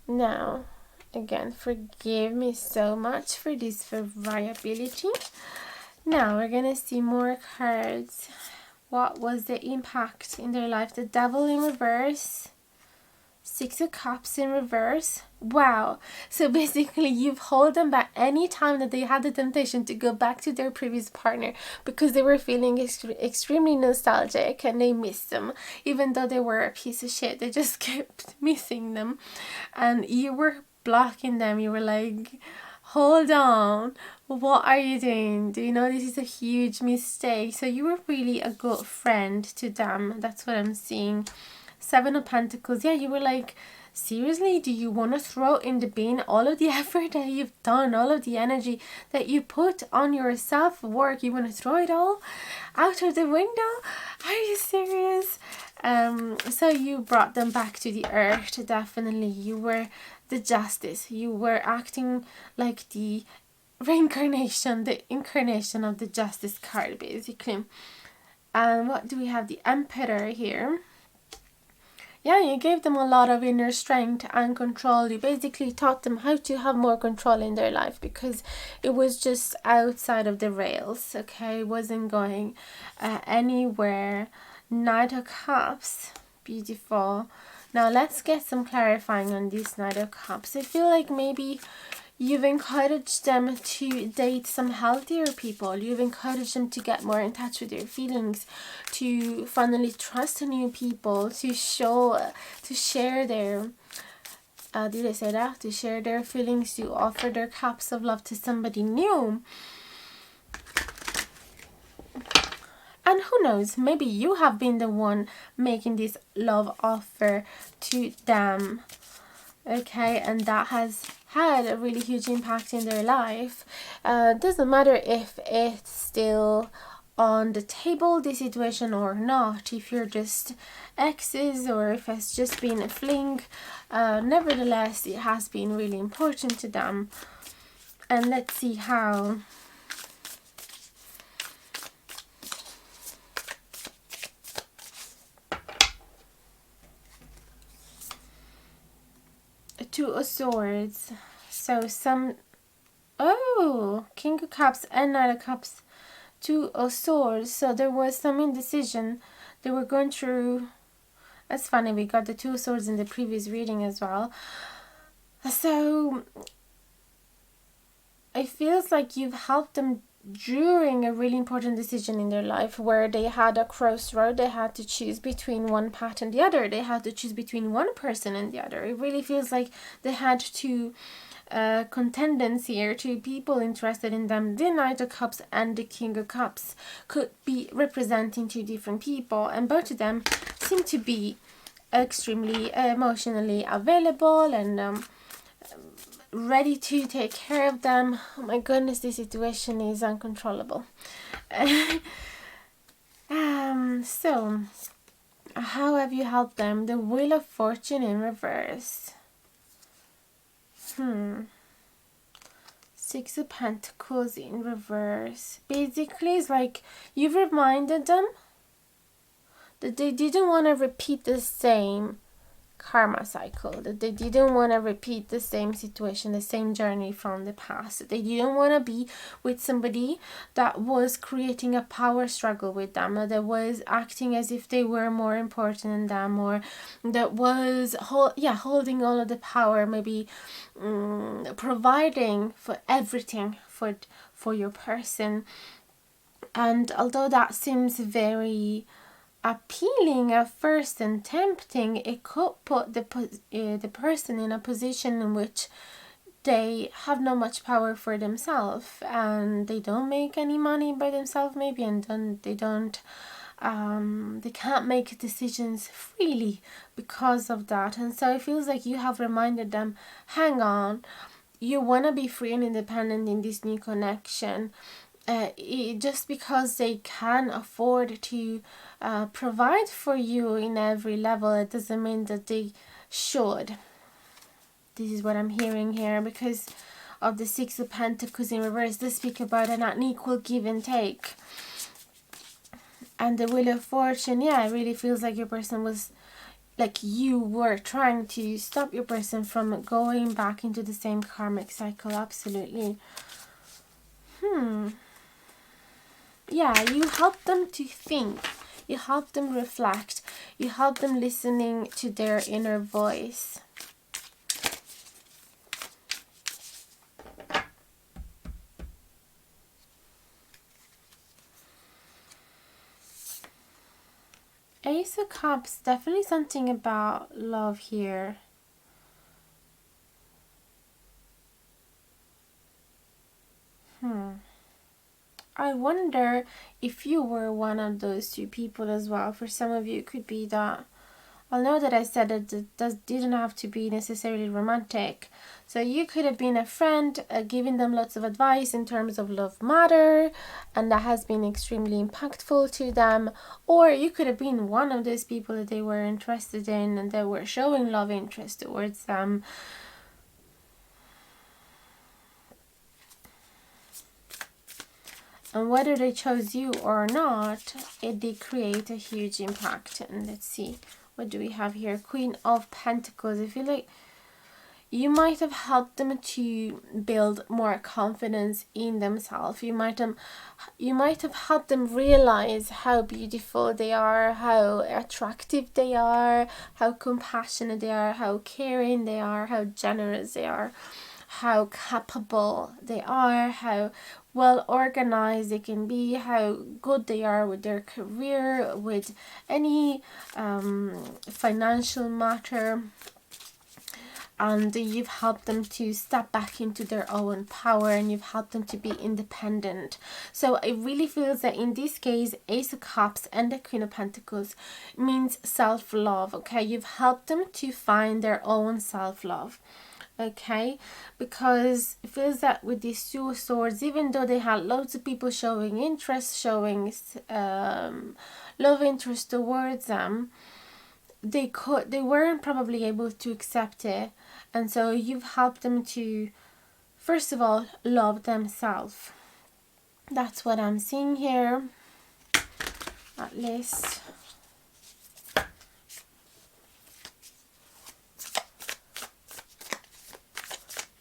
Speaker 1: Now, again, forgive me so much for this variability. Now we're gonna see more cards. What was the impact in their life? The Devil in reverse. Six of Cups in reverse. Wow. So basically you've held them back any time that they had the temptation to go back to their previous partner, because they were feeling extremely nostalgic and they missed them. Even though they were a piece of shit, they just kept missing them. And you were blocking them. You were like, hold on, what are you doing? Do you know this is a huge mistake? So you were really a good friend to them. That's what I'm seeing. Seven of Pentacles. Yeah, you were like Seriously, do you want to throw in the bin all of the effort that you've done, all of the energy that you put on your self-work? You want to throw it all out of the window? Are you serious? So you brought them back to the earth. Definitely, you were the justice. You were acting like the reincarnation, the incarnation of the justice card, basically. And what do we have? The Emperor here. Yeah, you gave them a lot of inner strength and control. You basically taught them how to have more control in their life, because it was just outside of the rails, okay? It wasn't going anywhere. Knight of Cups, beautiful. Now let's get some clarifying on this Knight of Cups. I feel like maybe you've encouraged them to date some healthier people. You've encouraged them to get more in touch with their feelings, to finally trust new people, to share their, did I say that? To share their feelings, to offer their cups of love to somebody new. And who knows, maybe you have been the one making this love offer to them. Okay, and that has had a really huge impact in their life. Doesn't matter if it's still on the table, the situation, or not, if you're just exes or if it's just been a fling. Nevertheless, it has been really important to them. And let's see how. Two of Swords. So some, oh, King of Cups and Knight of Cups. Two of Swords. So there was some indecision. They were going through. That's funny, we got the Two of Swords in the previous reading as well. So it feels like you've helped them during a really important decision in their life, where they had a crossroad. They had to choose between one path and the other. They had to choose between one person and the other. It really feels like they had two contenders here, two people interested in them. The Knight of Cups and the King of Cups could be representing two different people, and both of them seem to be extremely emotionally available and ready to take care of them. Oh my goodness, this situation is uncontrollable. So how have you helped them? The Wheel of Fortune in reverse. Six of Pentacles in reverse. Basically, it's like you've reminded them that they didn't want to repeat the same karma cycle, that they didn't want to repeat the same situation, the same journey from the past, that they didn't want to be with somebody that was creating a power struggle with them, that was acting as if they were more important than them, or that was holding all of the power, maybe providing for everything for your person. And although that seems very appealing at first and tempting, it could put the person in a position in which they have not much power for themselves, and they don't make any money by themselves maybe, and then they can't make decisions freely because of that. And so it feels like you have reminded them, hang on, you want to be free and independent in this new connection. Just because they can afford to provide for you in every level, it doesn't mean that they should. This is what I'm hearing here, because of the Six of Pentacles in reverse. They speak about an unequal give and take. And the Wheel of Fortune, yeah, it really feels like your person was, like you were trying to stop your person from going back into the same karmic cycle. Absolutely. Yeah, you help them to think, you help them reflect, you help them listening to their inner voice. Ace of Cups, definitely something about love here. I wonder if you were one of those two people as well. For some of you, it could be that I'll know that I said that didn't have to be necessarily romantic. So you could have been a friend, giving them lots of advice in terms of love matter, and that has been extremely impactful to them. Or you could have been one of those people that they were interested in and they were showing love interest towards them. And whether they chose you or not, it did create a huge impact. And let's see, what do we have here? Queen of Pentacles. I feel like you might have helped them to build more confidence in themselves. You might have helped them realize how beautiful they are, how attractive they are, how compassionate they are, how caring they are, how generous they are, how capable they are, how well organized they can be, how good they are with their career, with any financial matter. And you've helped them to step back into their own power, and you've helped them to be independent. So it really feels that in this case, Ace of Cups and the Queen of Pentacles means self-love. Okay, you've helped them to find their own self-love. Okay, because it feels that with these Two of Swords, even though they had loads of people showing interest, showing love interest towards them, they weren't probably able to accept it. And so you've helped them to, first of all, love themselves. That's what I'm seeing here, at least.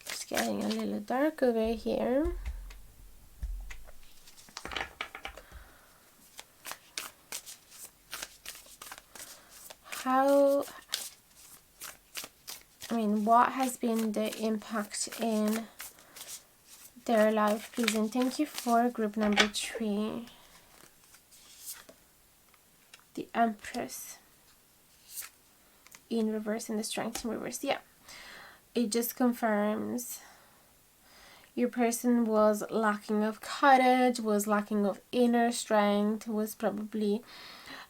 Speaker 1: It's getting a little dark over here. What has been the impact in their life, please? And thank you for group number 3. The Empress in reverse and the Strength in reverse. Yeah, it just confirms your person was lacking of courage, was lacking of inner strength, was probably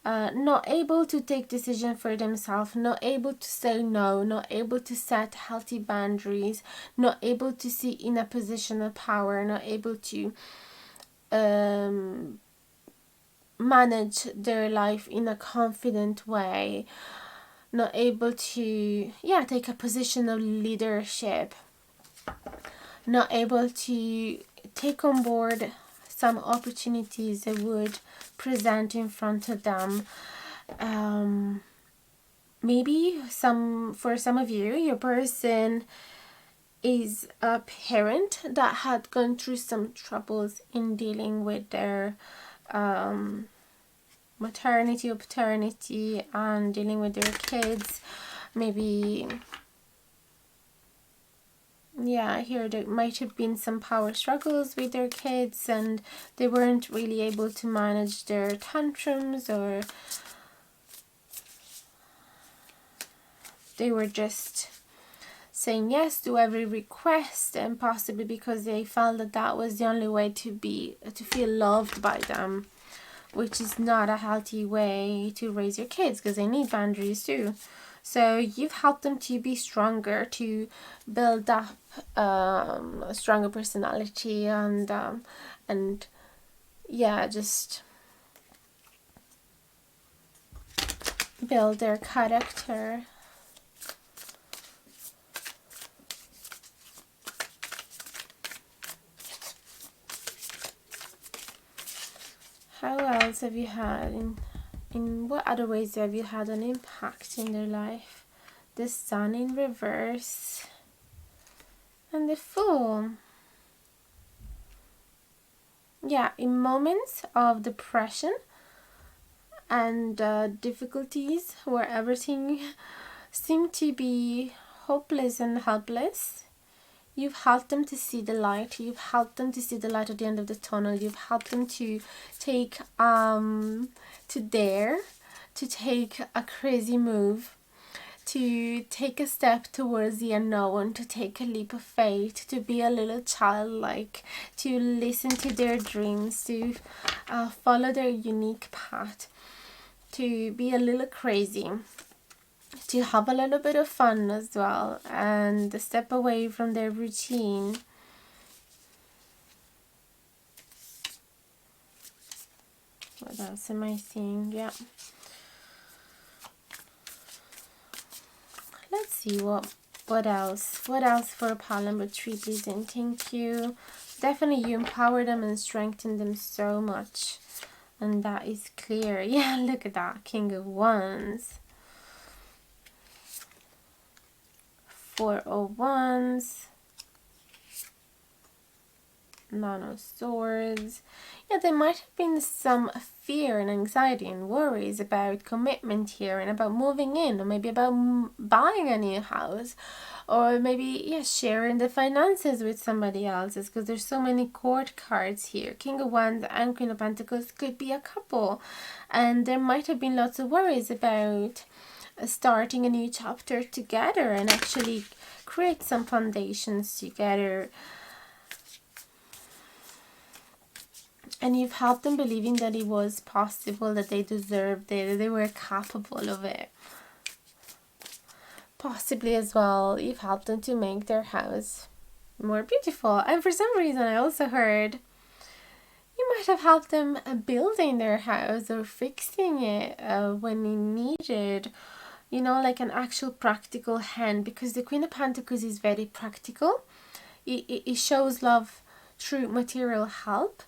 Speaker 1: not able to take decision for themselves, not able to say no, not able to set healthy boundaries, not able to see in a position of power, not able to manage their life in a confident way, not able to take a position of leadership, not able to take on board some opportunities that would present in front of them. Maybe for some of you, your person is a parent that had gone through some troubles in dealing with their maternity or paternity and dealing with their kids. Maybe here there might have been some power struggles with their kids, and they weren't really able to manage their tantrums, or they were just saying yes to every request, and possibly because they felt that that was the only way to feel loved by them, which is not a healthy way to raise your kids, because they need boundaries too. So you've helped them to be stronger, to build up a stronger personality, and just build their character. How else have you had, in what other ways have you had an impact in their life? The Sun in reverse and the Fool. Yeah, in moments of depression and difficulties where everything seemed to be hopeless and helpless, you've helped them to see the light. You've helped them to see the light at the end of the tunnel. You've helped them to take to dare to take a crazy move, to take a step towards the unknown, to take a leap of faith, to be a little childlike, to listen to their dreams, to follow their unique path, to be a little crazy. to have a little bit of fun as well and step away from their routine. What else am I seeing? Yeah. Let's see what else. What else for pile number 3, please, and thank you. Definitely you empower them and strengthen them so much. And that is clear. Yeah, look at that. King of Wands. 4 of Wands. Nine of Swords. Yeah, there might have been some fear and anxiety and worries about commitment here and about moving in, or maybe about buying a new house, or maybe, yeah, sharing the finances with somebody else's, because there's so many court cards here. King of Wands and Queen of Pentacles could be a couple, and there might have been lots of worries about starting a new chapter together and actually create some foundations together. And you've helped them believing that it was possible, that they deserved it, that they were capable of it. Possibly as well, you've helped them to make their house more beautiful. And for some reason, I also heard you might have helped them building their house or fixing it when it needed. You know, like an actual practical hand, because the Queen of Pentacles is very practical. It shows love through material help.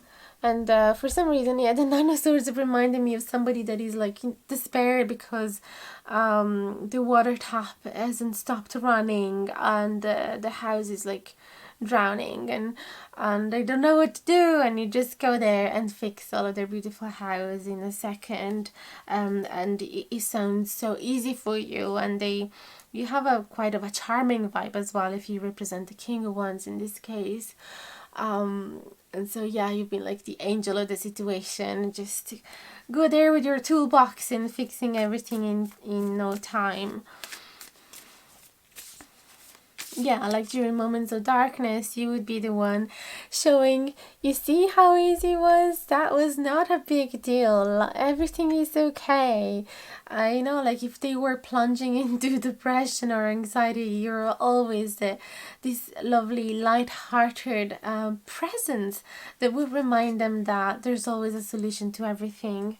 Speaker 1: And for some reason, yeah, the Nine of Swords reminded me of somebody that is like in despair because the water tap hasn't stopped running and the house is like drowning, and they don't know what to do, and you just go there and fix all of their beautiful house in a second, and it sounds so easy for you, and you have a quite of a charming vibe as well if you represent the King of Wands in this case. And so yeah, you've been like the angel of the situation, just go there with your toolbox and fixing everything in no time. Yeah, like during moments of darkness, you would be the one showing, you see how easy it was? That was not a big deal. Everything is okay. I know, like if they were plunging into depression or anxiety, you're always this lovely, light-hearted presence that would remind them that there's always a solution to everything.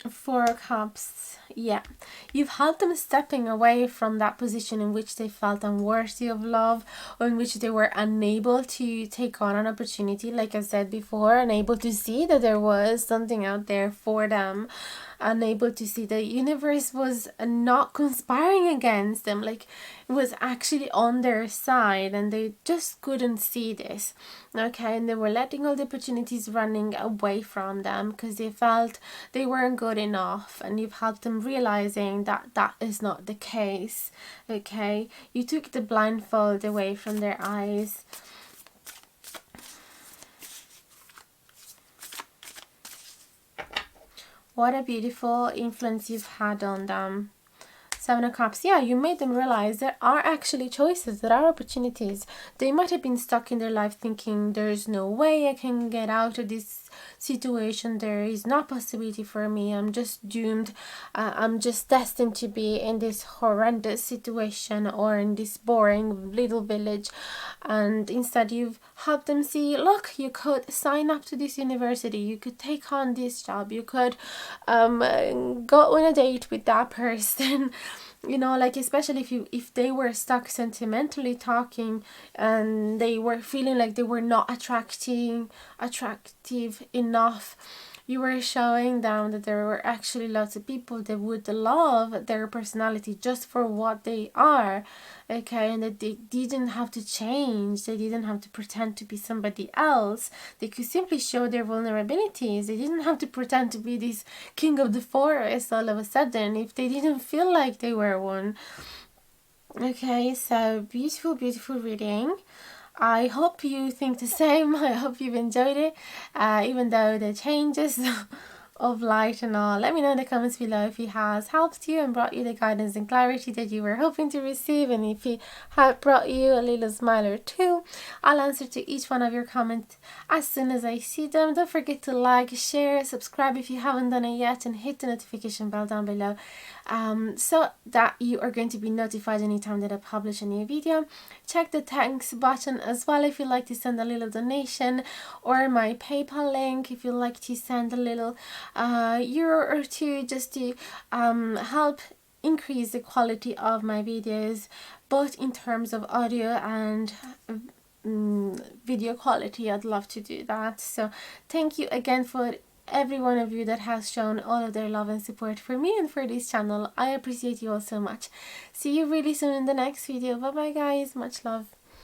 Speaker 1: Four of Cups, yeah. You've helped them stepping away from that position in which they felt unworthy of love, or in which they were unable to take on an opportunity, like I said before, unable to see that there was something out there for them, unable to see the universe was not conspiring against them, like it was actually on their side, and they just couldn't see this. Okay, and they were letting all the opportunities running away from them because they felt they weren't good enough, and you've helped them realizing that that is not the case. Okay, you took the blindfold away from their eyes. What a beautiful influence you've had on them. Seven of Cups, yeah, you made them realize there are actually choices, there are opportunities. They might have been stuck in their life thinking there's no way I can get out of this situation, there is no possibility for me, I'm just doomed, I'm just destined to be in this horrendous situation or in this boring little village. And instead you've helped them see, look, you could sign up to this university, you could take on this job, you could go on a date with that person. You know, like especially if they were stuck sentimentally talking and they were feeling like they were not attractive enough, you were showing them that there were actually lots of people that would love their personality just for what they are. Okay, and that they didn't have to change, they didn't have to pretend to be somebody else, they could simply show their vulnerabilities, they didn't have to pretend to be this king of the forest all of a sudden if they didn't feel like they were one. Okay, so beautiful, beautiful reading. I hope you think the same. I hope you've enjoyed it, even though the changes of light and all. Let me know in the comments below if he has helped you and brought you the guidance and clarity that you were hoping to receive, and if he had brought you a little smile or two. I'll answer to each one of your comments as soon as I see them. Don't forget to like, share, subscribe if you haven't done it yet, and hit the notification bell down below so that you are going to be notified anytime that I publish a new video. Check the thanks button as well if you'd like to send a little donation, or my PayPal link if you'd like to send a little euro or two just to help increase the quality of my videos, both in terms of audio and video quality. I'd love to do that. So thank you again for every one of you that has shown all of their love and support for me and for this channel. I appreciate you all so much. See you really soon in the next video. Bye bye guys, much love.